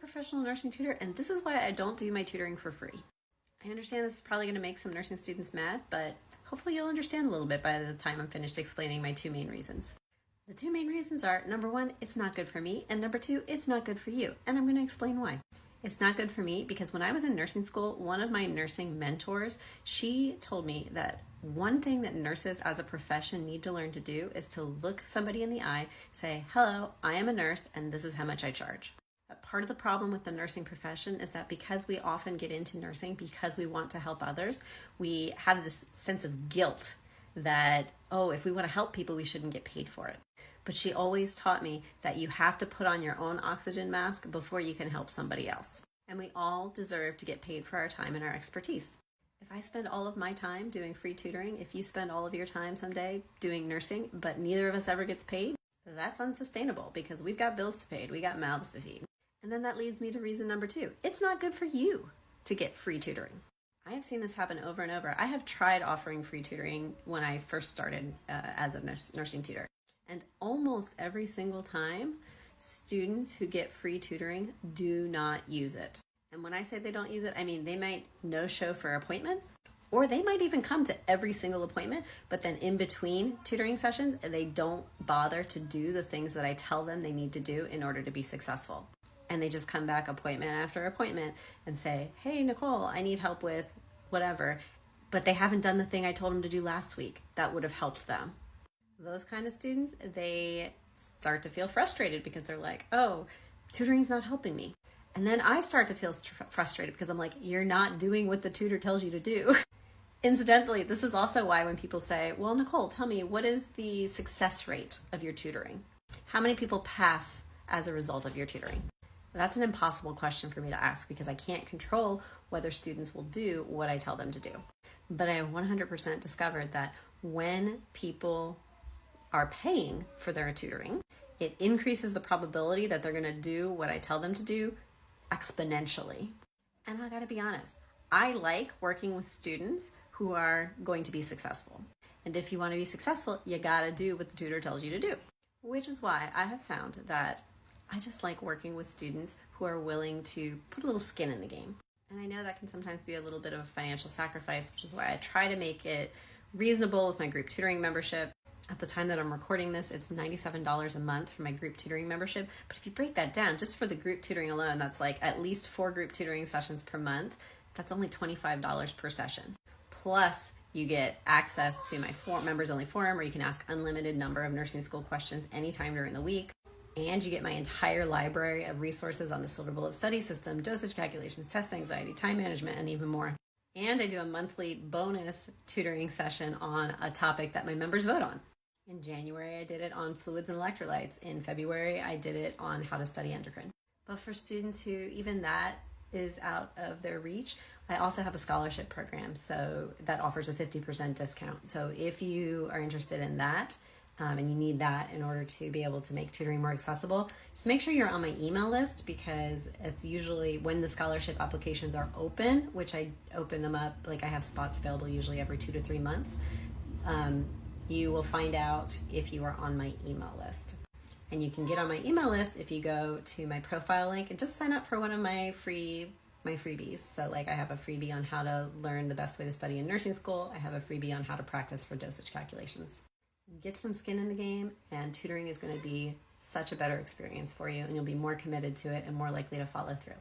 professional nursing tutor, and this is why I don't do my tutoring for free. I understand this is probably going to make some nursing students mad, but hopefully you'll understand a little bit by the time I'm finished explaining my two main reasons. The two main reasons are, number one, it's not good for me, and number two, it's not good for you, and I'm going to explain why. It's not good for me because when I was in nursing school, one of my nursing mentors, she told me that one thing that nurses as a profession need to learn to do is to look somebody in the eye, say, hello, I am a nurse, and this is how much I charge. Part of the problem with the nursing profession is that because we often get into nursing because we want to help others, we have this sense of guilt that, oh, if we want to help people, we shouldn't get paid for it. But she always taught me that you have to put on your own oxygen mask before you can help somebody else. And we all deserve to get paid for our time and our expertise. If I spend all of my time doing free tutoring, if you spend all of your time someday doing nursing, but neither of us ever gets paid, that's unsustainable because we've got bills to pay, we got mouths to feed. And then that leads me to reason number two. It's not good for you to get free tutoring. I have seen this happen over and over. I have tried offering free tutoring when I first started as a nursing tutor. And almost every single time, students who get free tutoring do not use it. And when I say they don't use it, I mean they might no-show for appointments, or they might even come to every single appointment, but then in between tutoring sessions, they don't bother to do the things that I tell them they need to do in order to be successful. And they just come back appointment after appointment and say, hey, Nicole, I need help with whatever. But they haven't done the thing I told them to do last week that would have helped them. Those kind of students, they start to feel frustrated because they're like, oh, tutoring's not helping me. And then I start to feel frustrated because I'm like, you're not doing what the tutor tells you to do. Incidentally, this is also why when people say, well, Nicole, tell me, what is the success rate of your tutoring? How many people pass as a result of your tutoring? That's an impossible question for me to ask because I can't control whether students will do what I tell them to do. But I 100% discovered that when people are paying for their tutoring, it increases the probability that they're going to do what I tell them to do exponentially. And I got to be honest, I like working with students who are going to be successful. And if you want to be successful, you got to do what the tutor tells you to do, which is why I have found that I just like working with students who are willing to put a little skin in the game. And I know that can sometimes be a little bit of a financial sacrifice, which is why I try to make it reasonable with my group tutoring membership. At the time that I'm recording this, it's $97 a month for my group tutoring membership. But if you break that down, just for the group tutoring alone, that's like at least 4 group tutoring sessions per month. That's only $25 per session. Plus, you get access to my members only forum where you can ask unlimited number of nursing school questions anytime during the week. And you get my entire library of resources on the Silver Bullet study system, dosage calculations, test anxiety, time management, and even more. And I do a monthly bonus tutoring session on a topic that my members vote on. In January, I did it on fluids and electrolytes. In February, I did it on how to study endocrine. But for students who even that is out of their reach, I also have a scholarship program, so that offers a 50% discount. So if you are interested in that, and you need that in order to be able to make tutoring more accessible, just make sure you're on my email list because it's usually when the scholarship applications are open, which I open them up, like I have spots available usually every 2 to 3 months. You will find out if you are on my email list. And you can get on my email list if you go to my profile link and just sign up for one of my freebies. So like I have a freebie on how to learn the best way to study in nursing school. I have a freebie on how to practice for dosage calculations. Get some skin in the game, and tutoring is going to be such a better experience for you, and you'll be more committed to it and more likely to follow through.